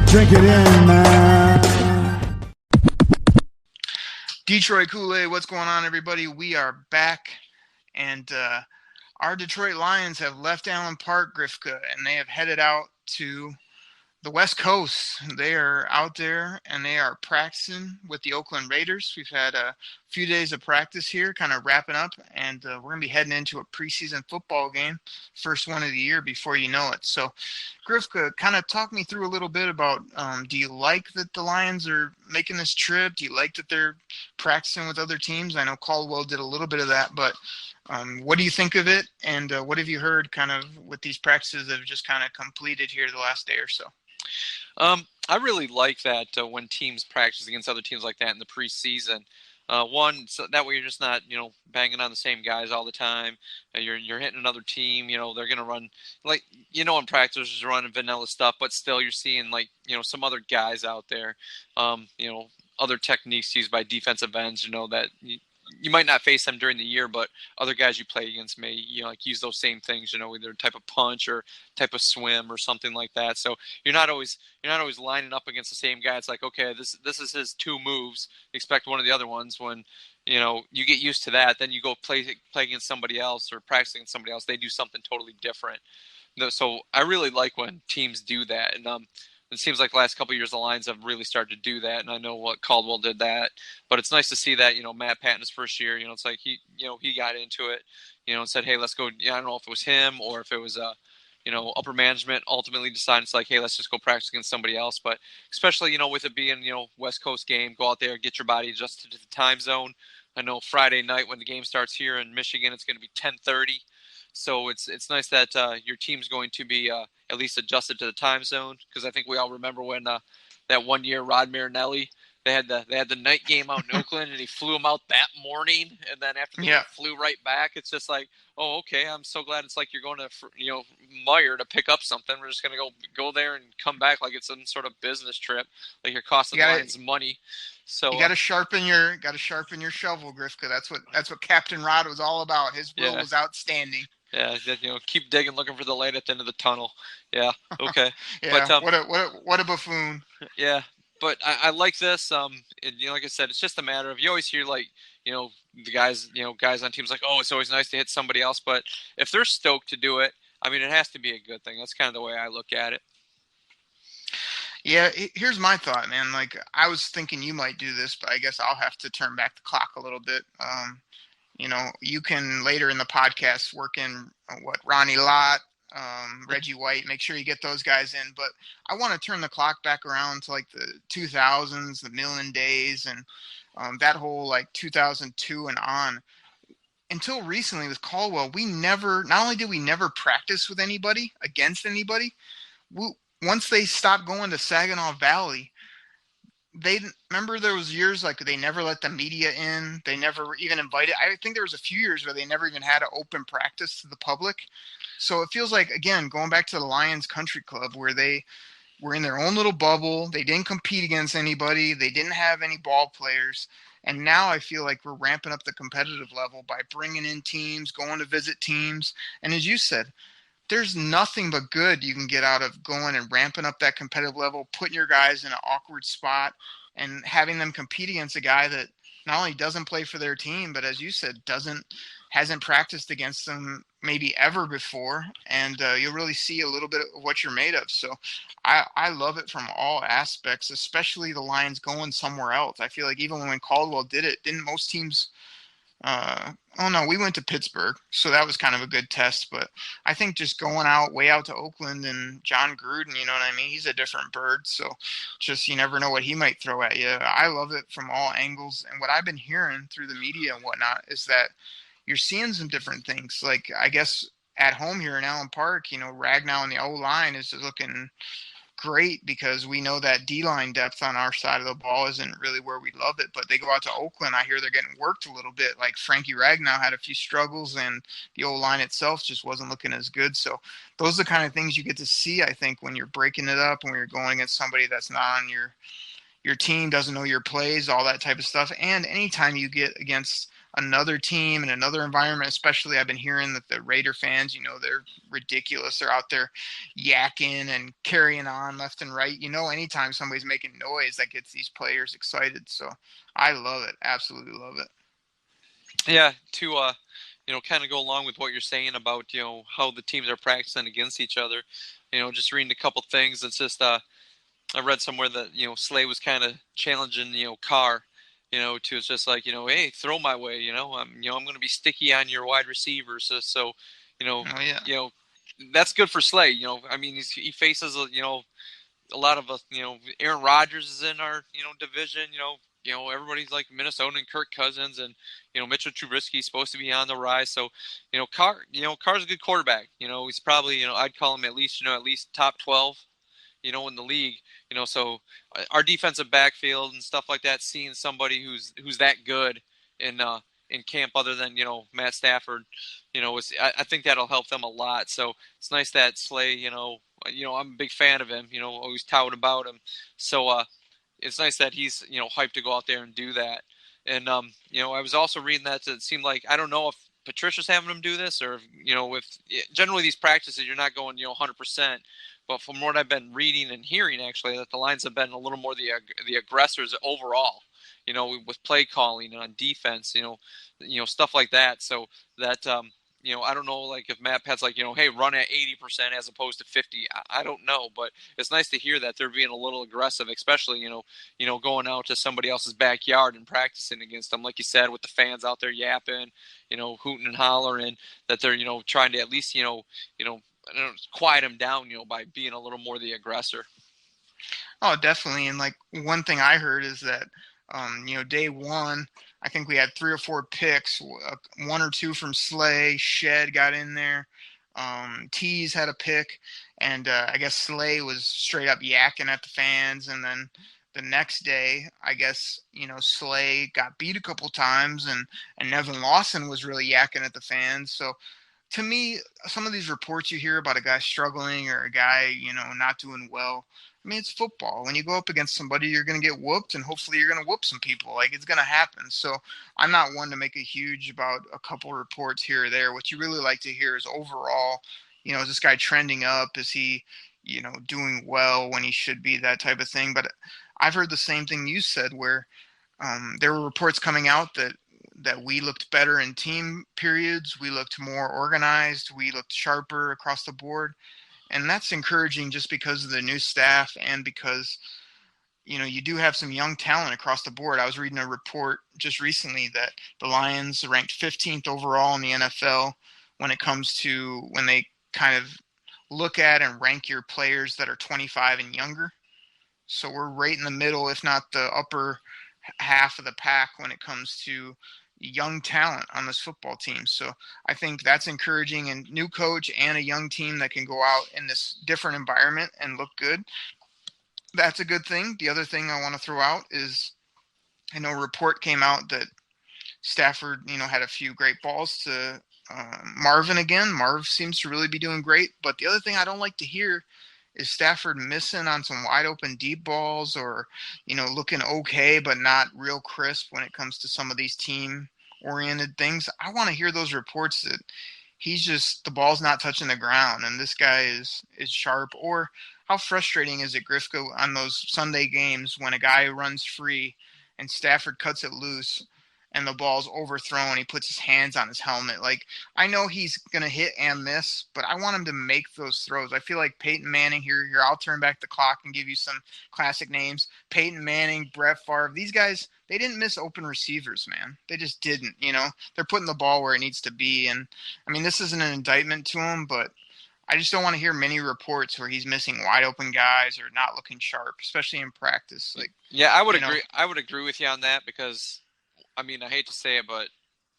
Drink it in, man. Detroit Kool-Aid, what's going on, everybody? We are back, and our Detroit Lions have left Allen Park, Grifka, and they have headed out to the West Coast. They are out there, and they are practicing with the Oakland Raiders. We've had a few days of practice here, kind of wrapping up, and we're going to be heading into a preseason football game, first one of the year before you know it. So, Grifka, kind of talk me through a little bit about, do you like that the Lions are making this trip? Do you like that they're practicing with other teams? I know Caldwell did a little bit of that, but what do you think of it? And what have you heard kind of with these practices that have just kind of completed here the last day or so? I really like that when teams practice against other teams like that in the preseason. One, so that way you're just not, banging on the same guys all the time. You're hitting another team. They're gonna run in practice is running vanilla stuff, but still you're seeing some other guys out there. Other techniques used by defensive ends. That. You might not face them during the year, but other guys you play against may, use those same things, either type of punch or type of swim or something like that. So you're not always lining up against the same guy. It's like, okay, this is his two moves. Expect one of the other ones. When, you get used to that, then you go play against somebody else or practice against somebody else. They do something totally different. So I really like when teams do that. And, it seems like the last couple of years, the Lions have really started to do that, and I know what Caldwell did that. But it's nice to see that, Matt Patton's first year, it's like he got into it, and said, hey, let's go. I don't know if it was him or if it was upper management ultimately decided it's like, hey, let's just go practice against somebody else. But especially, with it being, West Coast game, go out there, get your body adjusted to the time zone. I know Friday night when the game starts here in Michigan, it's going to be 10:30. So it's nice that your team's going to be at least adjusted to the time zone, because I think we all remember when that one year Rod Marinelli, they had the night game out in Oakland and he flew them out that morning, and then after the game flew right back. It's just like, oh, okay, I'm so glad it's like you're going to Meyer to pick up something. We're just going to go there and come back like it's some sort of business trip, like you're costing the Lions money. So you got to sharpen your shovel, Grifka. That's what Captain Rod was all about. His will was outstanding. Yeah, keep digging, looking for the light at the end of the tunnel. Yeah, okay. Yeah, but, what a buffoon. Yeah, but I like this. Like I said, it's just a matter of, you always hear the guys, guys on teams like, oh, it's always nice to hit somebody else. But if they're stoked to do it, I mean, it has to be a good thing. That's kind of the way I look at it. Yeah, here's my thought, man. Like, I was thinking you might do this, but I guess I'll have to turn back the clock a little bit. You can later in the podcast work in Ronnie Lott, Reggie White, make sure you get those guys in. But I want to turn the clock back around to like the 2000s, the Million Days, and that whole 2002 and on. Until recently with Caldwell, not only did we never practice with anybody, against anybody, once they stopped going to Saginaw Valley, remember there was years they never let the media in. They never even invited. I think there was a few years where they never even had an open practice to the public. So it feels like, again, going back to the Lions Country Club, where they were in their own little bubble. They didn't compete against anybody. They didn't have any ball players. And now I feel like we're ramping up the competitive level by bringing in teams, going to visit teams. And as you said, there's nothing but good you can get out of going and ramping up that competitive level, putting your guys in an awkward spot and having them compete against a guy that not only doesn't play for their team, but as you said, hasn't practiced against them maybe ever before. And you'll really see a little bit of what you're made of. So I love it from all aspects, especially the Lions going somewhere else. I feel like even when Caldwell did it, didn't most teams we went to Pittsburgh, so that was kind of a good test. But I think just going way out to Oakland and John Gruden, you know what I mean? He's a different bird. So just, you never know what he might throw at you. I love it from all angles. And what I've been hearing through the media and whatnot is that you're seeing some different things. Like, I guess at home here in Allen Park, Ragnow and the O-line is looking great, because we know that D-line depth on our side of the ball isn't really where we love it. But they go out to Oakland, I hear they're getting worked a little bit. Like Frankie Ragnow had a few struggles, and the O-line itself just wasn't looking as good. So those are the kind of things you get to see, I think, when you're breaking it up and when you're going against somebody that's not on your team doesn't know your plays, all that type of stuff. And anytime you get against another team in another environment, especially I've been hearing that the Raider fans, they're ridiculous. They're out there yakking and carrying on left and right. Anytime somebody's making noise, that gets these players excited. So I love it. Absolutely love it. Yeah, to kind of go along with what you're saying about how the teams are practicing against each other. Just reading a couple things. It's just I read somewhere that Slay was kind of challenging Carr. To it's just like hey, throw my way. I'm going to be sticky on your wide receivers. So Oh, yeah. That's good for Slay. I mean he faces a lot of us. Aaron Rodgers is in our division. Everybody's like Minnesota and Kirk Cousins, and Mitchell Trubisky's supposed to be on the rise. So Carr's a good quarterback. He's probably I'd call him at least top 12. In the league. So our defensive backfield and stuff like that, seeing somebody who's that good in camp other than Matt Stafford, I think that'll help them a lot. So it's nice that Slay, I'm a big fan of him. Always tout about him. So it's nice that he's hyped to go out there and do that. And I was also reading that it seemed like, I don't know if Patricia's having him do this, or if generally these practices you're not going 100%. But from what I've been reading and hearing, actually, that the Lions have been a little more the aggressors overall, with play calling on defense, stuff like that. So that, I don't know, like if Matt Pat's like, hey, run at 80% as opposed to 50. I don't know, but it's nice to hear that they're being a little aggressive, especially, going out to somebody else's backyard and practicing against them, like you said, with the fans out there yapping, hooting and hollering, that they're, trying to at least, quiet him down, by being a little more the aggressor. Oh, definitely. And like one thing I heard is that, day one, I think we had 3 or 4 picks, 1 or 2 from Slay. Shed got in there. Tease had a pick, and I guess Slay was straight up yakking at the fans. And then the next day, I guess, Slay got beat a couple times, and Nevin Lawson was really yakking at the fans. So to me, some of these reports you hear about a guy struggling or a guy, not doing well, I mean, it's football. When you go up against somebody, you're going to get whooped, and hopefully you're going to whoop some people. Like, it's going to happen. So I'm not one to make a huge about a couple reports here or there. What you really like to hear is overall, is this guy trending up? Is he, doing well when he should be, that type of thing. But I've heard the same thing you said, where there were reports coming out that we looked better in team periods. We looked more organized. We looked sharper across the board. And that's encouraging just because of the new staff and because, you do have some young talent across the board. I was reading a report just recently that the Lions ranked 15th overall in the NFL when it comes to when they kind of look at and rank your players that are 25 and younger. So we're right in the middle, if not the upper half of the pack when it comes to young talent on this football team. So I think that's encouraging, and new coach and a young team that can go out in this different environment and look good. That's a good thing. The other thing I want to throw out is, I know a report came out that Stafford, had a few great balls to Marvin again. Marv seems to really be doing great. But the other thing I don't like to hear is Stafford missing on some wide open deep balls, or, looking okay, but not real crisp when it comes to some of these team oriented things. I want to hear those reports that he's just, the ball's not touching the ground and this guy is sharp. Or how frustrating is it, Grifko, on those Sunday games when a guy runs free and Stafford cuts it loose and the ball's overthrown, he puts his hands on his helmet. Like, I know he's going to hit and miss, but I want him to make those throws. I feel like Peyton Manning, here, I'll turn back the clock and give you some classic names. Peyton Manning, Brett Favre, these guys, they didn't miss open receivers, man. They just didn't, They're putting the ball where it needs to be. And, I mean, this isn't an indictment to him, but I just don't want to hear many reports where he's missing wide open guys or not looking sharp, especially in practice. Like, yeah, I would agree. I would agree with you on that because, I mean, I hate to say it, but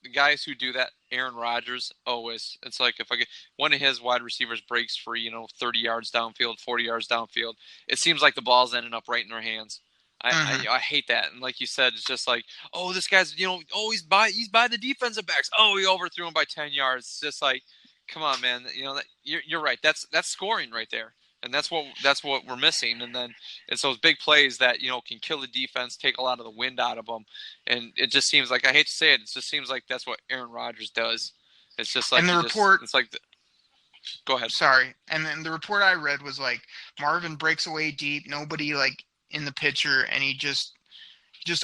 the guys who do that, Aaron Rodgers, always, it's like if I get one of his wide receivers breaks free, 30 yards downfield, 40 yards downfield, it seems like the ball's ending up right in their hands. I hate that. And like you said, it's just like, oh, this guy's, he's by the defensive backs. Oh, he overthrew him by 10 yards. It's just like, come on, man. You're right. That's scoring right there. And that's what we're missing. And then it's those big plays that, can kill the defense, take a lot of the wind out of them. And it just seems like, I hate to say it, it just seems like that's what Aaron Rodgers does. It's just like, And the report, it's like, go ahead. sorry. And then the report I read was like Marvin breaks away deep, nobody like in the pitcher, and he just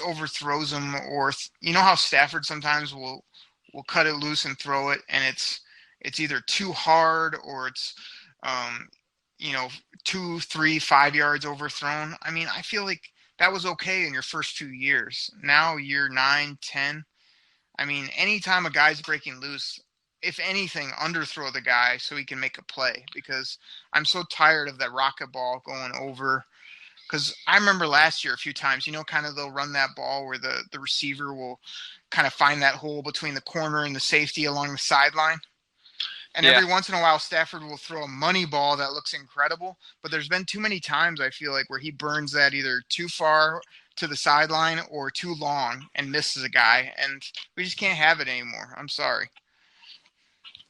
overthrows him. Or you know how Stafford sometimes will cut it loose and throw it, and it's either too hard or it's 2, 3, 5 yards overthrown. I mean, I feel like that was okay in your first 2 years. Now year 9, 10. I mean, anytime a guy's breaking loose, if anything, underthrow the guy so he can make a play, because I'm so tired of that rocket ball going over. Because I remember last year a few times, kind of they'll run that ball where the receiver will kind of find that hole between the corner and the safety along the sideline. And every once in a while, Stafford will throw a money ball that looks incredible. But there's been too many times, I feel like, where he burns that either too far to the sideline or too long and misses a guy. And we just can't have it anymore. I'm sorry.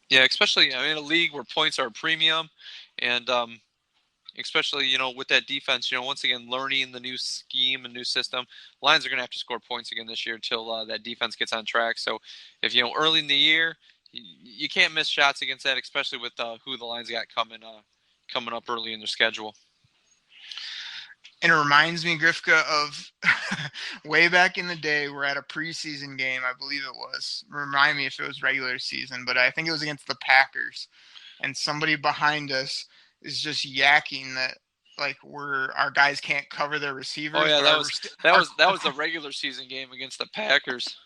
Yeah, especially in a league where points are a premium, and especially with that defense, once again learning the new scheme and new system, Lions are going to have to score points again this year until that defense gets on track. So if early in the year, you can't miss shots against that, especially with who the Lions got coming up early in their schedule. And it reminds me, Grifka, of way back in the day, we're at a preseason game, I believe it was. Remind me if it was regular season, but I think it was against the Packers. And somebody behind us is just yakking that, like, our guys can't cover their receivers. Oh yeah, that was the regular season game against the Packers.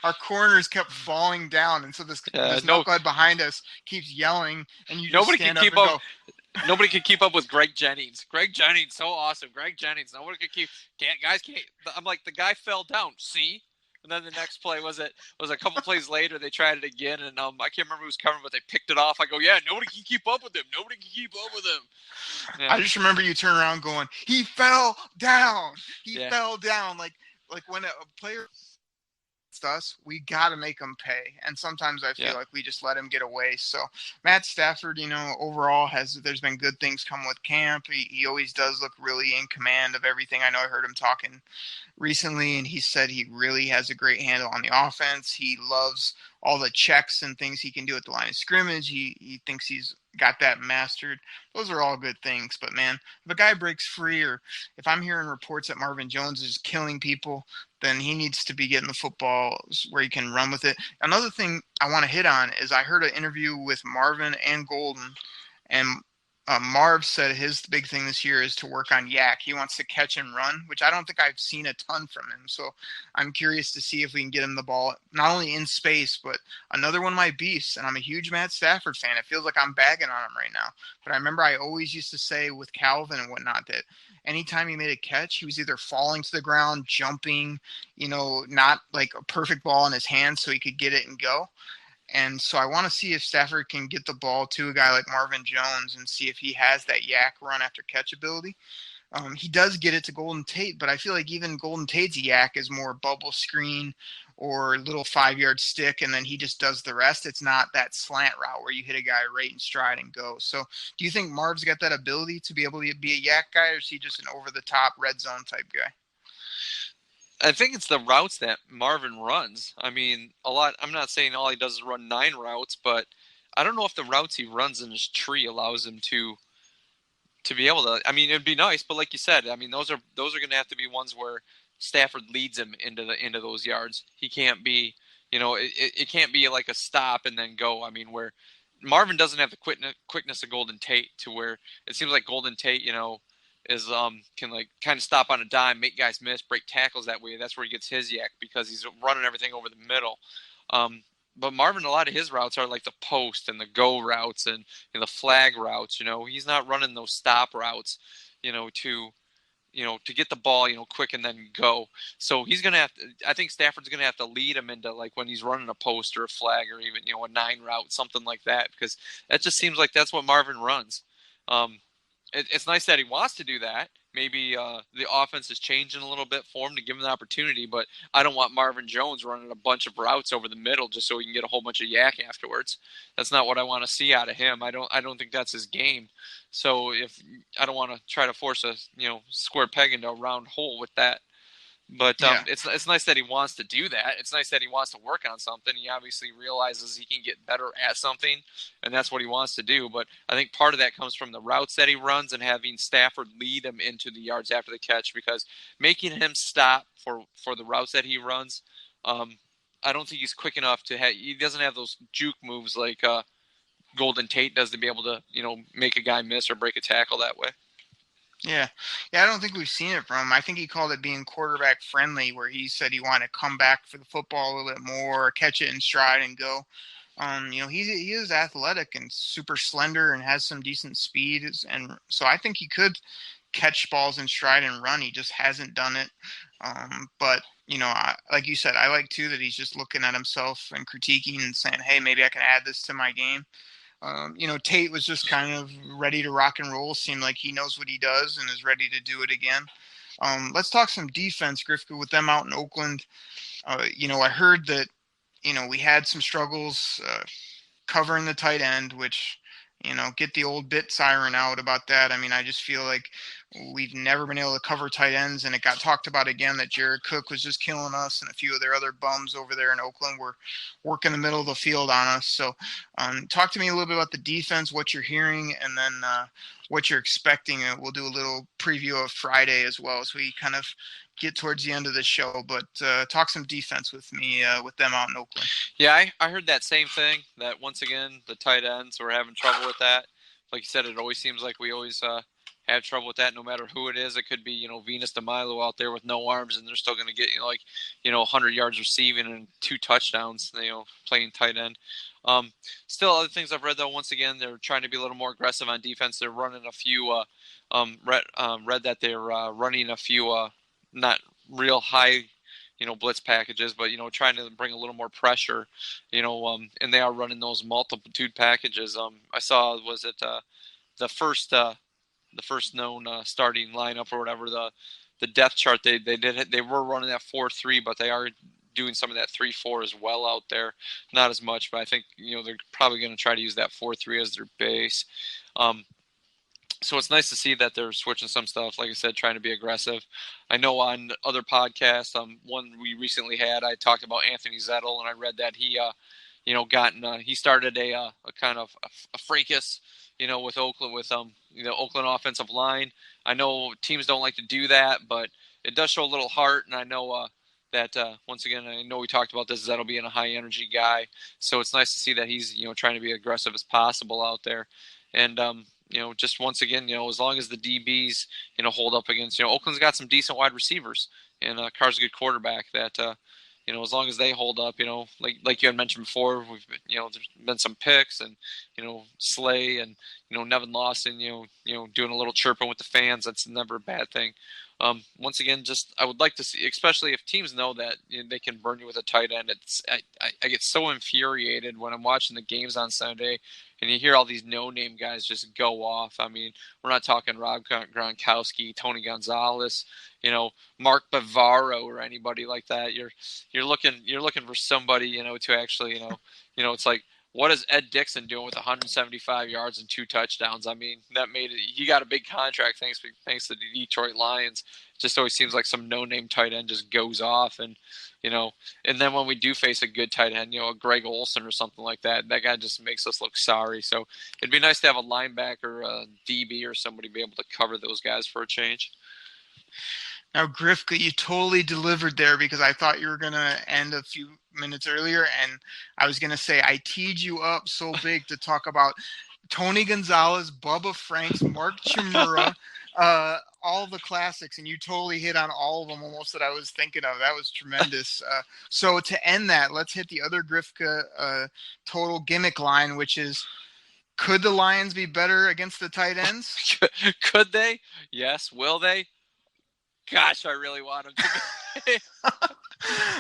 Our corners kept falling down, and so this knucklehead behind us keeps yelling, and you just stand up and go. Nobody could keep up with Greg Jennings. Greg Jennings, so awesome. Greg Jennings. Nobody could guys can't. I'm like, the guy fell down. See? And then the next play was a couple plays later. They tried it again, and I can't remember who was covering, but they picked it off. I go, yeah, nobody can keep up with him. Nobody can keep up with him. Yeah. I just remember you turn around going, he fell down. He fell down. Like when a player us, we got to make them pay, and sometimes I feel like we just let him get away. So Matt Stafford, overall there's been good things come with camp. He always does look really in command of everything. I know I heard him talking recently, and he said he really has a great handle on the offense. He loves all the checks and things he can do at the line of scrimmage. He thinks he's got that mastered. Those are all good things. But man, if a guy breaks free, or if I'm hearing reports that Marvin Jones is killing people, then he needs to be getting the football where he can run with it. Another thing I want to hit on is I heard an interview with Marvin and Golden, and Marv said his big thing this year is to work on yak. He wants to catch and run, which I don't think I've seen a ton from him. So I'm curious to see if we can get him the ball, not only in space, but another one of my beasts. And I'm a huge Matt Stafford fan. It feels like I'm bagging on him right now. But I remember I always used to say with Calvin and whatnot that anytime he made a catch, he was either falling to the ground, jumping, not like a perfect ball in his hand so he could get it and go. And so I want to see if Stafford can get the ball to a guy like Marvin Jones and see if he has that yak run after catch ability. He does get it to Golden Tate, but I feel like even Golden Tate's yak is more bubble screen or little 5-yard stick, and then he just does the rest. It's not that slant route where you hit a guy right in stride and go. So do you think Marv's got that ability to be able to be a yak guy, or is he just an over-the-top red zone type guy? I think it's the routes that Marvin runs. I mean, I'm not saying all he does is run 9 routes, but I don't know if the routes he runs in his tree allows him to be able to. I mean, it'd be nice, but like you said, I mean, those are going to have to be ones where Stafford leads him into those yards. He can't be, it can't be like a stop and then go. I mean, where Marvin doesn't have the quickness of Golden Tate, to where it seems like Golden Tate, is can like kind of stop on a dime, make guys miss, break tackles that way. That's where he gets his yak, because he's running everything over the middle. But Marvin, a lot of his routes are like the post and the go routes and the flag routes. He's not running those stop routes, to get the ball, quick and then go. So he's gonna have to. I think Stafford's gonna have to lead him into, like, when he's running a post or a flag or even a 9 route, something like that, because that just seems like that's what Marvin runs. It's nice that he wants to do that. maybe the offense is changing a little bit for him to give him the opportunity. But I don't want Marvin Jones running a bunch of routes over the middle just so he can get a whole bunch of yak afterwards. That's not what I want to see out of him. I don't think that's his game. So if I don't want to try to force a square peg into a round hole with that. But it's nice that he wants to do that. It's nice that he wants to work on something. He obviously realizes he can get better at something, and that's what he wants to do. But I think part of that comes from the routes that he runs and having Stafford lead him into the yards after the catch, because making him stop for the routes that he runs, I don't think he's quick enough to have – he doesn't have those juke moves like Golden Tate does to be able to, make a guy miss or break a tackle that way. Yeah, I don't think we've seen it from him. I think he called it being quarterback friendly, where he said he wanted to come back for the football a little bit more, catch it in stride and go. He is athletic and super slender and has some decent speed, and so I think he could catch balls in stride and run. He just hasn't done it. But like you said, I like too that he's just looking at himself and critiquing and saying, hey, maybe I can add this to my game. Tate was just kind of ready to rock and roll. Seemed like he knows what he does and is ready to do it again. Let's talk some defense, Grifka, with them out in Oakland. I heard that, we had some struggles covering the tight end, which, get the old bit siren out about that. I mean, I just feel like we've never been able to cover tight ends, and it got talked about again that Jared Cook was just killing us, and a few of their other bums over there in Oakland were working the middle of the field on us. So talk to me a little bit about the defense, what you're hearing, and then what you're expecting. We'll do a little preview of Friday as well as we kind of get towards the end of the show, but talk some defense with me with them out in Oakland. Yeah, I heard that same thing, that once again, the tight ends were having trouble with that. Like you said, it always seems like we always have trouble with that no matter who it is. It could be, Venus DeMilo out there with no arms, and they're still going to get, 100 yards receiving and 2 touchdowns, playing tight end. Still, other things I've read, though, once again, they're trying to be a little more aggressive on defense. They're running a few read that they're running a few not real high, blitz packages, but, trying to bring a little more pressure, and they are running those multitude packages. I saw, was it the first known starting lineup or whatever, the depth chart, they were running that 4-3, but they are doing some of that 3-4 as well out there. Not as much, but I think, they're probably going to try to use that 4-3 as their base. So it's nice to see that they're switching some stuff, like I said, trying to be aggressive. I know on other podcasts, one we recently had, I talked about Anthony Zettel, and I read that he, he started a kind of a fracas, with Oakland, with Oakland offensive line. I know teams don't like to do that, but it does show a little heart, and I know that once again, I know we talked about this, Zettel being a high energy guy, so it's nice to see that he's trying to be aggressive as possible out there, and just once again, as long as the DBs, hold up against, Oakland's got some decent wide receivers, and Carr's a good quarterback that, as long as they hold up, like you had mentioned before, we've been, there's been some picks and, Slay and, Nevin Lawson, doing a little chirping with the fans. That's never a bad thing. Once again, I would like to see, especially if teams know that they can burn you with a tight end. I get so infuriated when I'm watching the games on Sunday and you hear all these no-name guys just go off. I mean, we're not talking Rob Gronkowski, Tony Gonzalez, Mark Bavaro or anybody like that. You're looking for somebody, to actually, it's like, what is Ed Dixon doing with 175 yards and 2 touchdowns? I mean, that made it. He got a big contract thanks to the Detroit Lions. It just always seems like some no-name tight end just goes off, and and then when we do face a good tight end, a Greg Olson or something like that, that guy just makes us look sorry. So it'd be nice to have a linebacker, a DB, or somebody be able to cover those guys for a change. Now, Grifka, you totally delivered there, because I thought you were going to end a few minutes earlier, and I was going to say I teed you up so big to talk about Tony Gonzalez, Bubba Franks, Mark Chimura, all the classics, and you totally hit on all of them almost that I was thinking of. That was tremendous. So to end that, let's hit the other Grifka total gimmick line, which is, could the Lions be better against the tight ends? Could they? Yes. Will they? Gosh, I really want them to.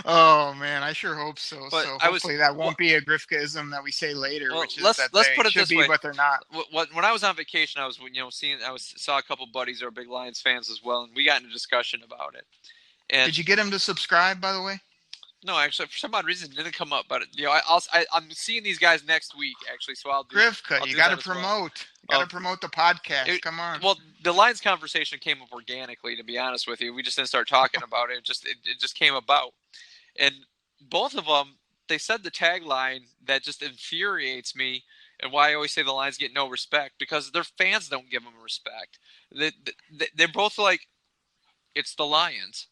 Oh man, I sure hope so. But So I was hopefully that won't be a Grifkaism that we say later, well. which is Let's that let's they put it should this be, way. but they're not. When I was on vacation, I was saw a couple buddies who are big Lions fans as well, and we got into discussion about it. And Did you get him to subscribe, by the way? no, actually, for some odd reason, it didn't come up. But I'm seeing these guys next week, actually, so I'll Grifka, I'll you do got to that as well. promote. You got to promote the podcast. Come on. Well, the Lions conversation came up organically, to be honest with you. We just didn't start talking about it. It just came about, and both of them, they said the tagline that just infuriates me, and why I always say the Lions get no respect, because their fans don't give them respect. They're both like, it's the Lions.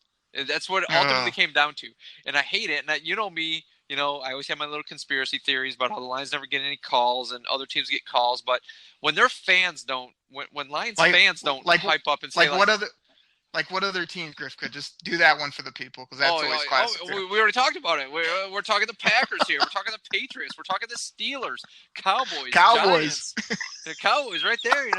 That's what it ultimately came down to. And I hate it. And you know me, I always have my little conspiracy theories about how the Lions never get any calls and other teams get calls. But when their fans don't, when Lions fans don't hype up and say, what other teams, Grifka? Just do that one for the people, because that's always classic. We already talked about it. We're talking the Packers here. We're talking the Patriots. We're talking the Steelers, Cowboys. Giants. The Cowboys right there,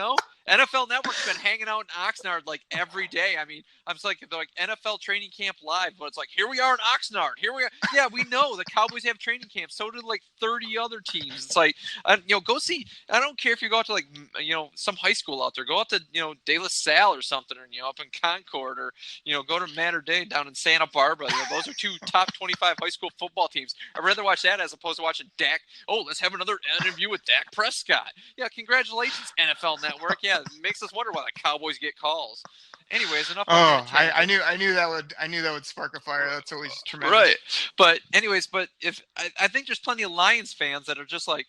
NFL Network's been hanging out in Oxnard like every day. I mean, I'm just like, they're like NFL training camp live, but it's like, here we are in Oxnard. Here we are. Yeah, we know the Cowboys have training camp. So do like 30 other teams. It's like, go see. I don't care if you go out to like, some high school out there. Go out to, De La Salle or something, or, up in Concord, or, go to Mater Dei down in Santa Barbara. Those are two top 25 high school football teams. I'd rather watch that as opposed to watching Dak. Oh, let's have another interview with Dak Prescott. Yeah, congratulations, NFL Network. Yeah. It makes us wonder why the Cowboys get calls. Anyways, enough. I knew that would spark a fire. That's always tremendous. Right. But anyways, if I think there's plenty of Lions fans that are just like,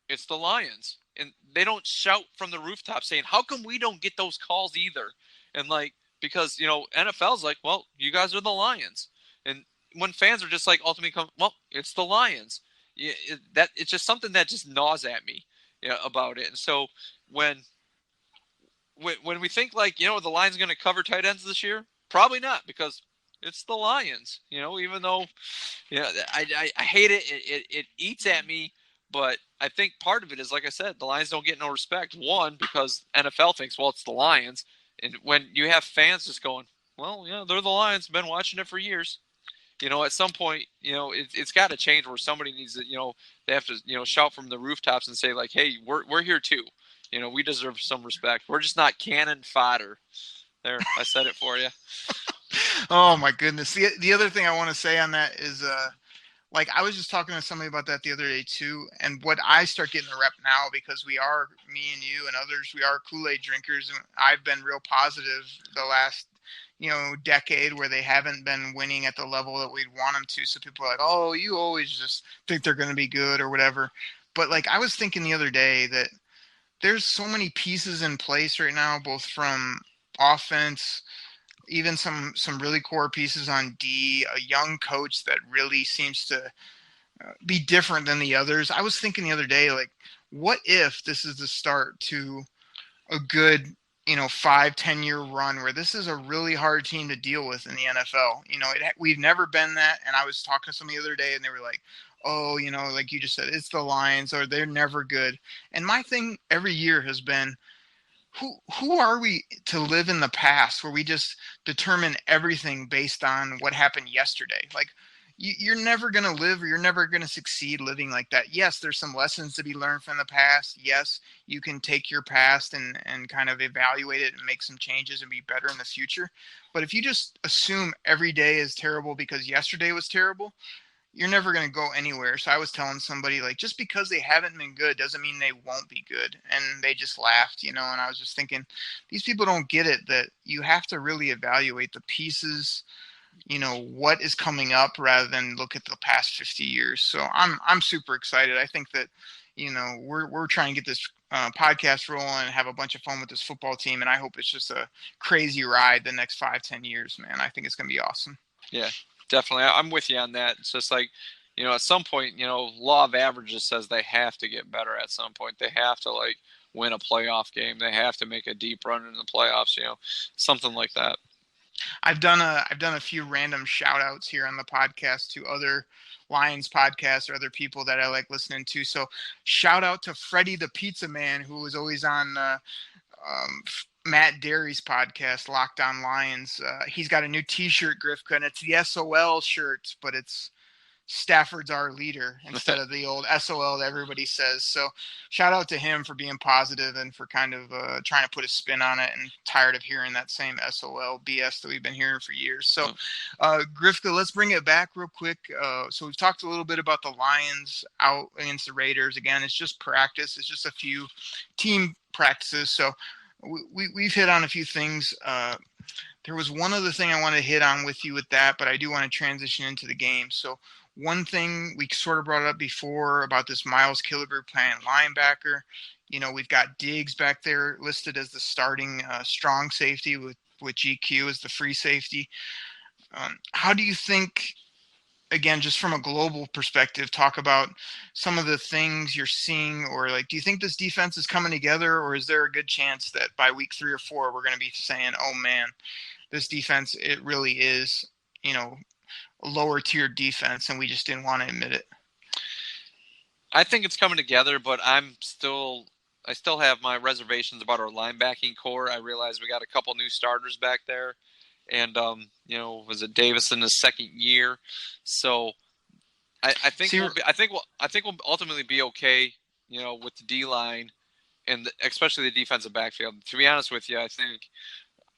it's the Lions, and they don't shout from the rooftop saying, how come we don't get those calls either? And like, because NFL's like, well, you guys are the Lions, and when fans are just like ultimately come, well, it's the Lions. It's just something that just gnaws at me about it. And so when we think like, the Lions going to cover tight ends this year, probably not, because it's the Lions, even though, I hate it. It eats at me, but I think part of it is, like I said, the Lions don't get no respect. One, because NFL thinks, well, it's the Lions. And when you have fans just going, well, yeah, they're the Lions, been watching it for years. At some point, it's got to change, where somebody needs to, they have to, shout from the rooftops and say like, hey, we're here too. We deserve some respect. We're just not cannon fodder. There, I said it for you. Oh my goodness. The other thing I want to say on that is, like, I was just talking to somebody about that the other day too. And what I start getting the rep now, because me and you and others, we are Kool-Aid drinkers. And I've been real positive the last, decade, where they haven't been winning at the level that we'd want them to. So people are like, oh, you always just think they're going to be good or whatever. But like, I was thinking the other day that there's so many pieces in place right now, both from offense, even some really core pieces on D, a young coach that really seems to be different than the others. I was thinking the other day, like, what if this is the start to a good, 5-10 year run where this is a really hard team to deal with in the NFL? We've never been that. And I was talking to somebody the other day, and they were like, oh, like you just said, it's the Lions, or they're never good. And my thing every year has been, who are we to live in the past where we just determine everything based on what happened yesterday? Like, you're never going to live, or you're never going to succeed living like that. Yes, there's some lessons to be learned from the past. Yes, you can take your past and kind of evaluate it and make some changes and be better in the future. But if you just assume every day is terrible because yesterday was terrible, you're never going to go anywhere. So I was telling somebody, like, just because they haven't been good doesn't mean they won't be good. And they just laughed, and I was just thinking, these people don't get it, that you have to really evaluate the pieces, what is coming up, rather than look at the past 50 years. So I'm super excited. I think that, we're trying to get this podcast rolling and have a bunch of fun with this football team. And I hope it's just a crazy ride the next 5-10 years, man. I think it's going to be awesome. Yeah. Definitely. I'm with you on that. It's just like, at some point, law of averages says they have to get better at some point. They have to like win a playoff game. They have to make a deep run in the playoffs, something like that. I've done a few random shout outs here on the podcast to other Lions podcasts or other people that I like listening to. So shout out to Freddie the Pizza Man, who was always on Matt Derry's podcast, Locked On Lions. He's got a new T-shirt, Grifka, and it's the SOL shirt, but it's Stafford's our leader instead of the old SOL that everybody says. So shout out to him for being positive and for kind of trying to put a spin on it, and tired of hearing that same SOL BS that we've been hearing for years. So Grifka, let's bring it back real quick. So we've talked a little bit about the Lions out against the Raiders. Again, it's just practice. It's just a few team practices. So we've hit on a few things. There was one other thing I wanted to hit on with you with that, but I do want to transition into the game. So one thing we sort of brought up before about this Miles Killebrew playing linebacker, we've got Diggs back there listed as the starting strong safety with GQ as the free safety. How do you think, again, just from a global perspective, talk about some of the things you're seeing, or do you think this defense is coming together, or is there a good chance that by week 3 or 4, we're going to be saying, oh man, this defense, it really is, a lower tier defense, and we just didn't want to admit it? I think it's coming together, but I still have my reservations about our linebacking core. I realize we got a couple new starters back there, and was it Davis in his second year? So I think we'll ultimately be okay, with the D line and especially the defensive backfield. To be honest with you, I think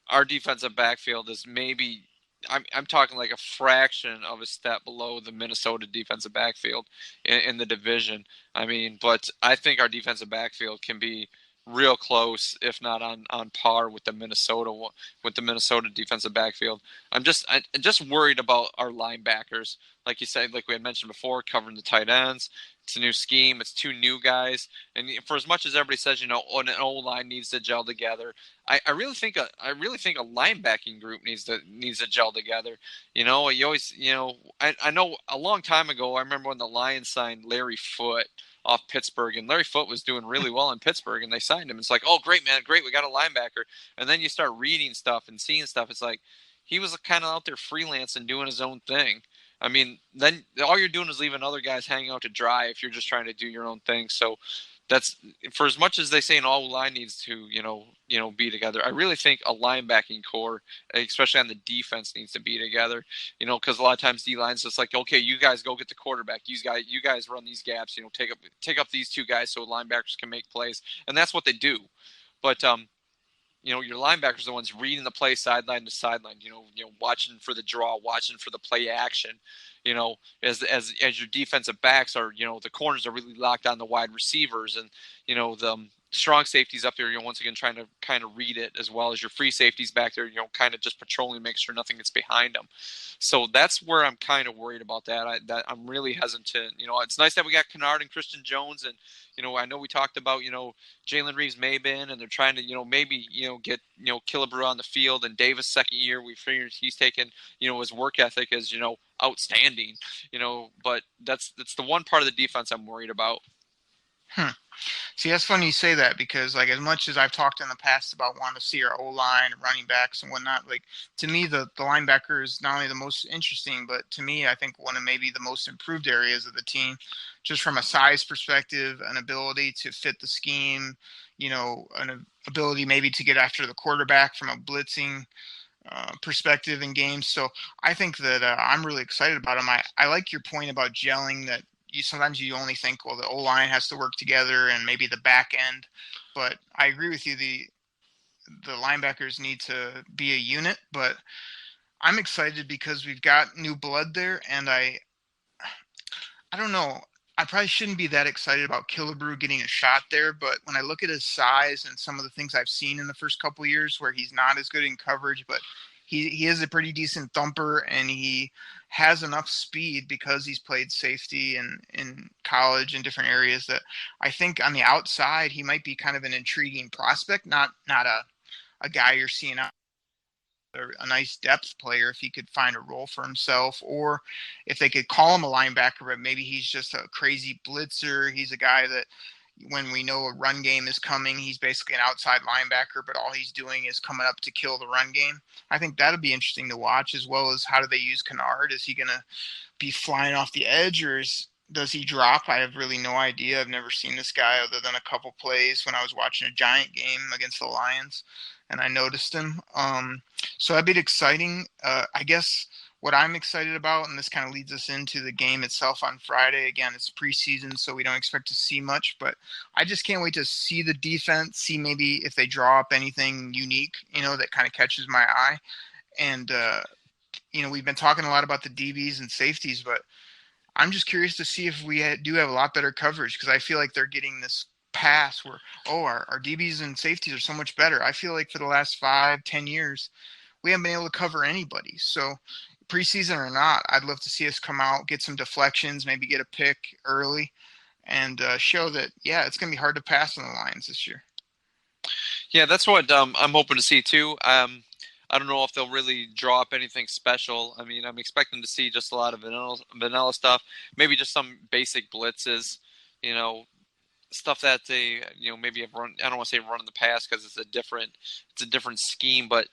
our defensive backfield is maybe, I'm talking like a fraction of a step below the Minnesota defensive backfield in the division. But I think our defensive backfield can be real close, if not on par with the Minnesota defensive backfield. I'm just worried about our linebackers. Like you said, like we had mentioned before, covering the tight ends. It's a new scheme. It's 2 new guys. And for as much as everybody says, an O-line needs to gel together, I really think a linebacking group needs to gel together. You always, I know a long time ago, I remember when the Lions signed Larry Foote off Pittsburgh, and Larry Foote was doing really well in Pittsburgh, and they signed him. It's like, oh, great, man, great, we got a linebacker. And then you start reading stuff and seeing stuff. It's like he was kind of out there freelancing, doing his own thing. Then all you're doing is leaving other guys hanging out to dry if you're just trying to do your own thing. So that's, for as much as they say an all line needs to, be together, I really think a linebacking core, especially on the defense, needs to be together, because a lot of times D-line's just like, okay, you guys go get the quarterback. You guys run these gaps, take up these 2 guys so linebackers can make plays. And that's what they do. But, your linebackers are the ones reading the play sideline to sideline, watching for the draw, watching for the play action, as your defensive backs are, the corners are really locked on the wide receivers, and, the strong safeties up there, once again, trying to kind of read it, as well as your free safeties back there, kind of just patrolling, make sure nothing gets behind them. So that's where I'm kind of worried about that. I'm really hesitant. It's nice that we got Kennard and Christian Jones, and, I know we talked about, Jalen Reeves-Maybin, and they're trying to, maybe, get, Killebrew on the field, and Davis second year, we figured he's taken, his work ethic as, outstanding, but that's the one part of the defense I'm worried about. See, that's funny you say that, because as much as I've talked in the past about wanting to see our O-line and running backs and whatnot, to me, the linebacker is not only the most interesting, but to me, I think one of maybe the most improved areas of the team, just from a size perspective, an ability to fit the scheme, an ability maybe to get after the quarterback from a blitzing perspective in games. So I think that I'm really excited about him. I like your point about gelling, that sometimes you only think, well, the O-line has to work together and maybe the back end. But I agree with you. The linebackers need to be a unit. But I'm excited because we've got new blood there. And I don't know. I probably shouldn't be that excited about Killebrew getting a shot there. But when I look at his size and some of the things I've seen in the first couple of years where he's not as good in coverage, but he is a pretty decent thumper, and he has enough speed because he's played safety in college in different areas, that I think on the outside he might be kind of an intriguing prospect, not a guy you're seeing out, a nice depth player if he could find a role for himself, or if they could call him a linebacker, but maybe he's just a crazy blitzer. He's a guy that when we know a run game is coming, he's basically an outside linebacker, but all he's doing is coming up to kill the run game. I think that'll be interesting to watch, as well as how do they use Kennard? Is he going to be flying off the edge, or does he drop? I have really no idea. I've never seen this guy other than a couple plays when I was watching a Giant game against the Lions. and I noticed him. So that'd be exciting. I guess what I'm excited about, and this kind of leads us into the game itself on Friday. Again, it's preseason, so we don't expect to see much, but I just can't wait to see the defense, see maybe if they draw up anything unique, that kind of catches my eye. And, we've been talking a lot about the DBs and safeties, but I'm just curious to see if we do have a lot better coverage, because I feel like they're getting this pass where, our DBs and safeties are so much better. I feel like for the last 5-10 years, we haven't been able to cover anybody. So preseason or not, I'd love to see us come out, get some deflections, maybe get a pick early, and show that, it's going to be hard to pass on the Lions this year. Yeah, that's what I'm hoping to see too. I don't know if they'll really draw up anything special. I mean, I'm expecting to see just a lot of vanilla stuff, maybe just some basic blitzes, stuff that they, maybe have run. I don't want to say run in the past because it's a different scheme, but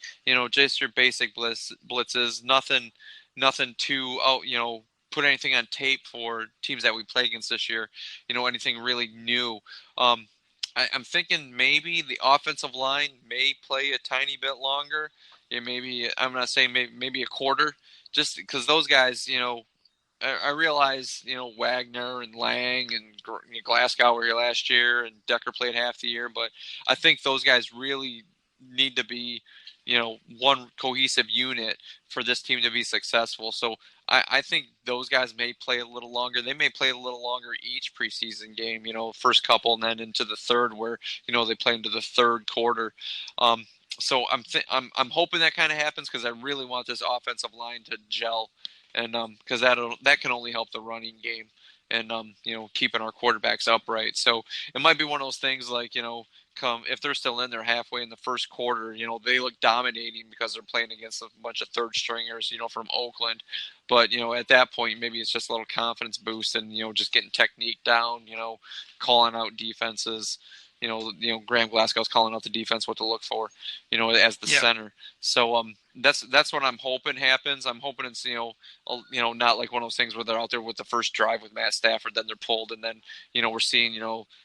just your basic blitzes, nothing to put anything on tape for teams that we play against this year. Anything really new. I'm thinking maybe the offensive line may play a tiny bit longer. Yeah, maybe I'm not saying maybe a quarter, just because those guys, I realize, Wagner and Lang and Glasgow were here last year and Decker played half the year, but I think those guys really need to be, one cohesive unit for this team to be successful. So I think those guys may play a little longer. They may play a little longer each preseason game, first couple and then into the third where, they play into the third quarter. So I'm hoping that kind of happens because I really want this offensive line to gel, and because that can only help the running game and keeping our quarterbacks upright. So it might be one of those things like if they're still in there halfway in the first quarter, they look dominating because they're playing against a bunch of third stringers, from Oakland. But at that point maybe it's just a little confidence boost and just getting technique down, calling out defenses. Graham Glasgow's calling out the defense what to look for, as the center. So that's what I'm hoping happens. I'm hoping it's not like one of those things where they're out there with the first drive with Matt Stafford, then they're pulled, and then we're seeing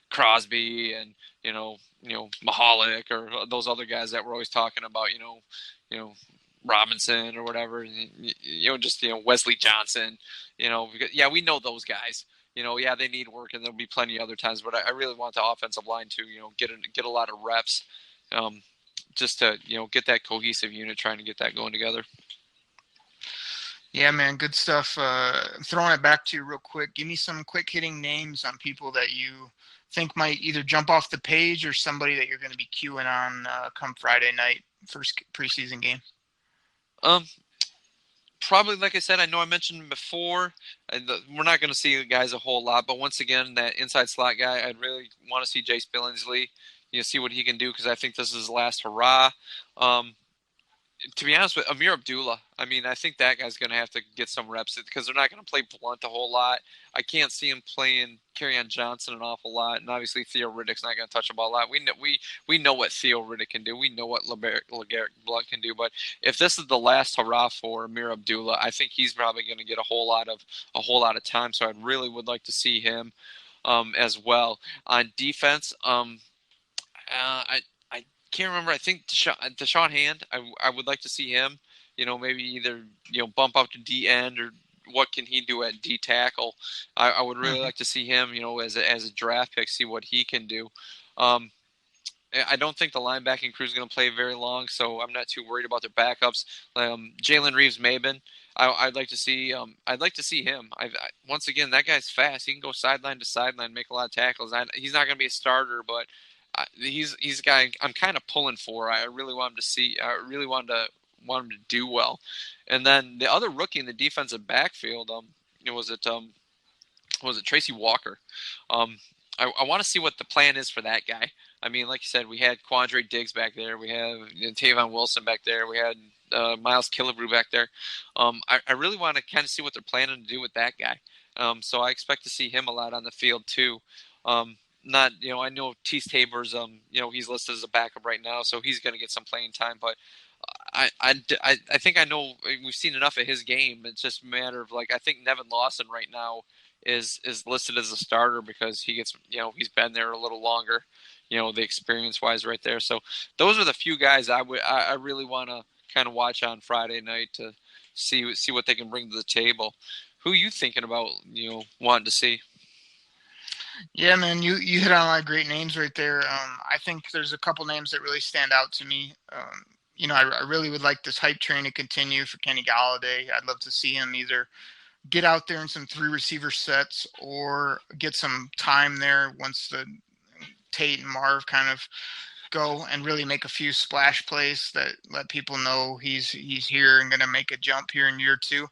Crosby and Mahalik or those other guys that we're always talking about, Robinson or whatever, just Wesley Johnson, we know those guys. They need work, and there'll be plenty of other times. But I really want the offensive line to, get a lot of reps, just to, get that cohesive unit, trying to get that going together. Yeah, man, good stuff. Throwing it back to you real quick. Give me some quick hitting names on people that you think might either jump off the page or somebody that you're going to be queuing on come Friday night, first preseason game. Probably, like I said, I know I mentioned before, we're not going to see the guys a whole lot, but once again, that inside slot guy, I'd really want to see Jace Billingsley, see what he can do, because I think this is his last hurrah. To be honest with Amir Abdullah, I mean, I think that guy's going to have to get some reps because they're not going to play Blunt a whole lot. I can't see him playing Kerryon Johnson an awful lot, and obviously Theo Riddick's not going to touch the ball a lot. We know what Theo Riddick can do. We know what LeGarrette Blunt can do. But if this is the last hurrah for Amir Abdullah, I think he's probably going to get a whole lot of time. So I really would like to see him as well. On defense, I can't remember. I think Deshaun Hand. I would like to see him. Maybe either bump up to D end or what can he do at D tackle. I would really like to see him. As a draft pick, see what he can do. I don't think the linebacking crew is going to play very long, so I'm not too worried about their backups. Jalen Reeves-Maybin. I'd like to see. I'd like to see him. Once again, that guy's fast. He can go sideline to sideline, make a lot of tackles. He's not going to be a starter, but he's a guy I'm kind of pulling for. I really want him to see. I really want him to do well. And then the other rookie in the defensive backfield, was it Tracy Walker? I want to see what the plan is for that guy. I mean, like you said, we had Quandre Diggs back there. We have Tavon Wilson back there. We had Miles Killebrew back there. I really want to kind of see what they're planning to do with that guy. So I expect to see him a lot on the field too. Not, I know Tease Tabor's, he's listed as a backup right now, so he's going to get some playing time. But I think I know we've seen enough of his game. It's just a matter of I think Nevin Lawson right now is listed as a starter because he gets, he's been there a little longer, the experience-wise right there. So those are the few guys I really want to kind of watch on Friday night to see what they can bring to the table. Who are you thinking about, wanting to see? Yeah, man, you hit on a lot of great names right there. I think there's a couple names that really stand out to me. I really would like this hype train to continue for Kenny Galladay. I'd love to see him either get out there in some 3-receiver sets or get some time there once the Tate and Marv kind of go and really make a few splash plays that let people know he's here and going to make a jump here in year 2.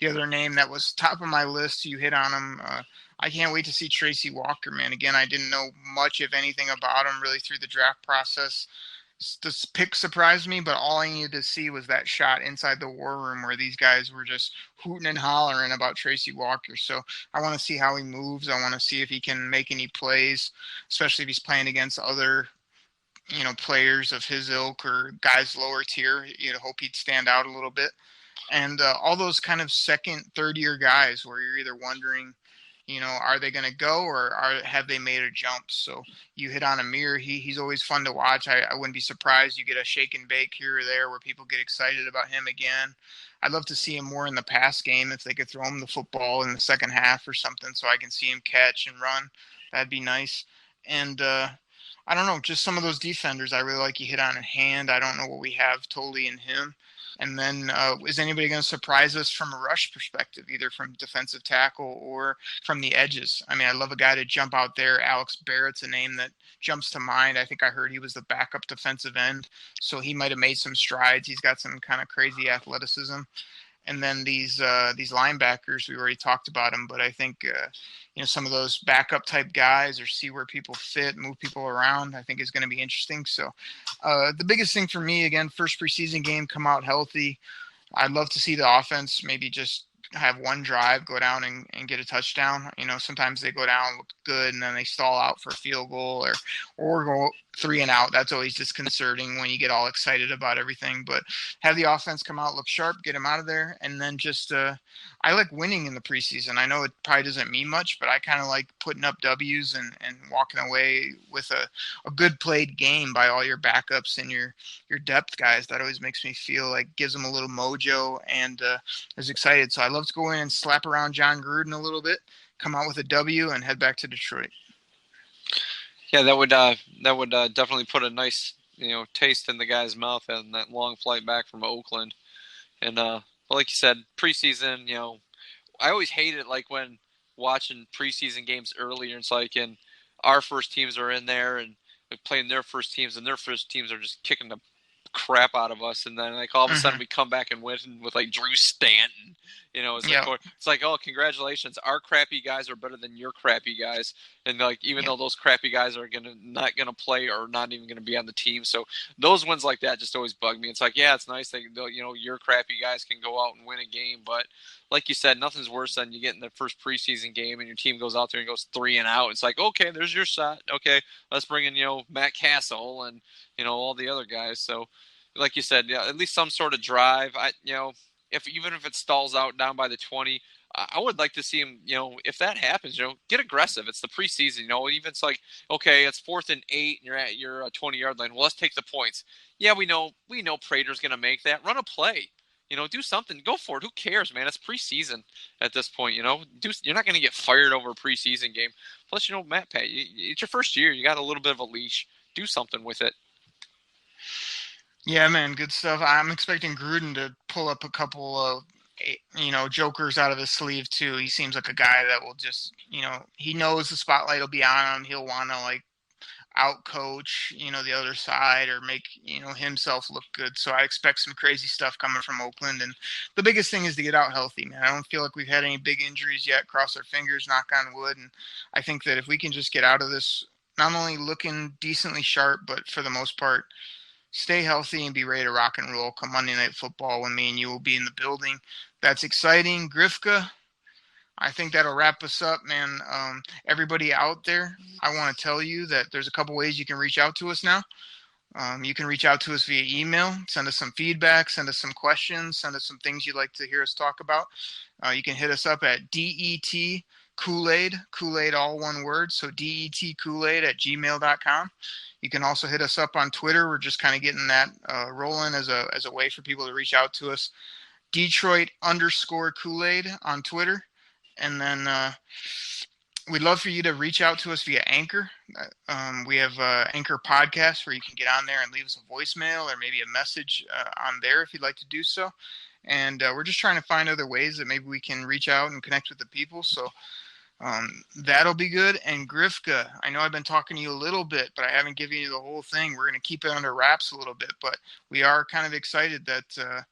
The other name that was top of my list, you hit on him. I can't wait to see Tracy Walker, man. Again, I didn't know much, if anything, about him really through the draft process. This pick surprised me, but all I needed to see was that shot inside the war room where these guys were just hooting and hollering about Tracy Walker. So I want to see how he moves. I want to see if he can make any plays, especially if he's playing against other players of his ilk or guys lower tier. You'd hope he'd stand out a little bit. And all those kind of second, third year guys where you're either wondering, are they going to go or have they made a jump? So you hit on Amir. He's always fun to watch. I wouldn't be surprised you get a shake and bake here or there where people get excited about him again. I'd love to see him more in the pass game if they could throw him the football in the second half or something so I can see him catch and run. That'd be nice. And I don't know, just some of those defenders I really like you hit on in Hand. I don't know what we have totally in him. And then is anybody going to surprise us from a rush perspective, either from defensive tackle or from the edges? I mean, I love a guy to jump out there. Alex Barrett's a name that jumps to mind. I think I heard he was the backup defensive end, so he might have made some strides. He's got some kind of crazy athleticism. And then these linebackers, we already talked about them, but I think some of those backup type guys or see where people fit, move people around, I think is going to be interesting. So the biggest thing for me, again, first preseason game, come out healthy. I'd love to see the offense maybe just have one drive, go down and get a touchdown. Sometimes they go down, look good, and then they stall out for a field goal or go 3 and out. That's always disconcerting when you get all excited about everything. But have the offense come out, look sharp, get them out of there, and then just I like winning in the preseason. I know it probably doesn't mean much, but I kind of like putting up W's and walking away with a good played game by all your backups and your depth guys. That always makes me feel like gives them a little mojo and is excited. So I love to go in and slap around John Gruden a little bit, come out with a W, and head back to Detroit. Yeah, that would definitely put a nice taste in the guy's mouth and that long flight back from Oakland. And like you said, preseason, I always hate it like when watching preseason games earlier. It's like our first teams are in there and they're playing their first teams, and their first teams are just kicking the crap out of us, and then like all of a sudden we come back and win with like Drew Stanton. It's like, oh, congratulations, our crappy guys are better than your crappy guys, and like even though those crappy guys are not gonna play or not even gonna be on the team, so those wins like that just always bug me. It's like, yeah, it's nice that your crappy guys can go out and win a game, but like you said, nothing's worse than you get in the first preseason game and your team goes out there and goes 3 and out. It's like, okay, there's your shot. Okay, let's bring in Matt Castle and all the other guys. So, like you said, yeah, at least some sort of drive. Even if it stalls out down by the 20, I would like to see him. If that happens, get aggressive. It's the preseason. Even it's like, okay, it's 4th and 8, and you're at your 20-yard line. Well, let's take the points. Yeah, we know Prater's going to make that. Run a play. Do something. Go for it. Who cares, man? It's preseason at this point. You're not going to get fired over a preseason game. Plus, Matt Pat, it's your first year. You got a little bit of a leash. Do something with it. Yeah, man, good stuff. I'm expecting Gruden to pull up a couple of, jokers out of his sleeve too. He seems like a guy that will just, he knows the spotlight will be on him. He'll want to like out coach, the other side or make, himself look good. So I expect some crazy stuff coming from Oakland. And the biggest thing is to get out healthy, man. I don't feel like we've had any big injuries yet. Cross our fingers, knock on wood. And I think that if we can just get out of this, not only looking decently sharp, but for the most part, stay healthy and be ready to rock and roll come Monday Night Football when me and you will be in the building. That's exciting. Grifka, I think that'll wrap us up, man. Everybody out there, I want to tell you that there's a couple ways you can reach out to us now. You can reach out to us via email, send us some feedback, send us some questions, send us some things you'd like to hear us talk about. You can hit us up at Kool-Aid, Kool-Aid all one word, so detkoolaid@gmail.com. You can also hit us up on Twitter. We're just kind of getting that rolling as a way for people to reach out to us. Detroit_Kool-Aid on Twitter. And then we'd love for you to reach out to us via Anchor. We have Anchor Podcast where you can get on there and leave us a voicemail or maybe a message on there if you'd like to do so. And we're just trying to find other ways that maybe we can reach out and connect with the people. So that'll be good. And Grifka, I know I've been talking to you a little bit, but I haven't given you the whole thing. We're going to keep it under wraps a little bit, but we are kind of excited that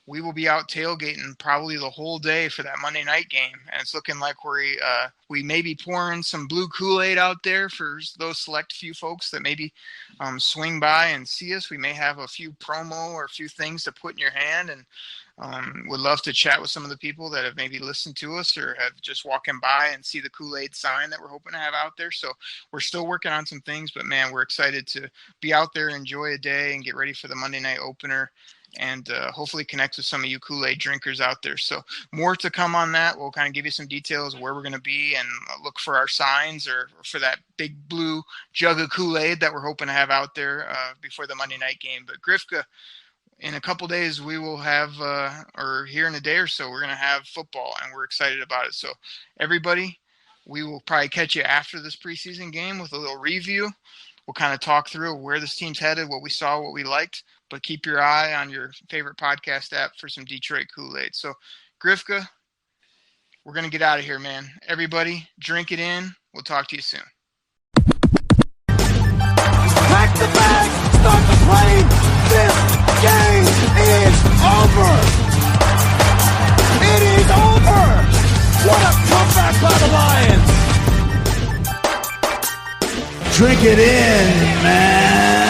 we will be out tailgating probably the whole day for that Monday night game. And it's looking like we may be pouring some blue Kool-Aid out there for those select few folks that maybe swing by and see us. We may have a few promo or a few things to put in your hand, and would love to chat with some of the people that have maybe listened to us or have just walking by and see the Kool-Aid sign that we're hoping to have out there. So we're still working on some things, but man, we're excited to be out there, enjoy a day, and get ready for the Monday night opener, and hopefully connect with some of you Kool-Aid drinkers out there. So more to come on that. We'll kind of give you some details of where we're going to be and look for our signs or for that big blue jug of Kool-Aid that we're hoping to have out there before the Monday night game. But Grifka, in a couple days, we will have, or here in a day or so, we're going to have football, and we're excited about it. So everybody, we will probably catch you after this preseason game with a little review. We'll kind of talk through where this team's headed, what we saw, what we liked, but keep your eye on your favorite podcast app for some Detroit Kool-Aid. So, Grifka, we're going to get out of here, man. Everybody, drink it in. We'll talk to you soon. Pack the bag, start the plane. This game is over. It is over. What a comeback by the Lions. Drink it in, man.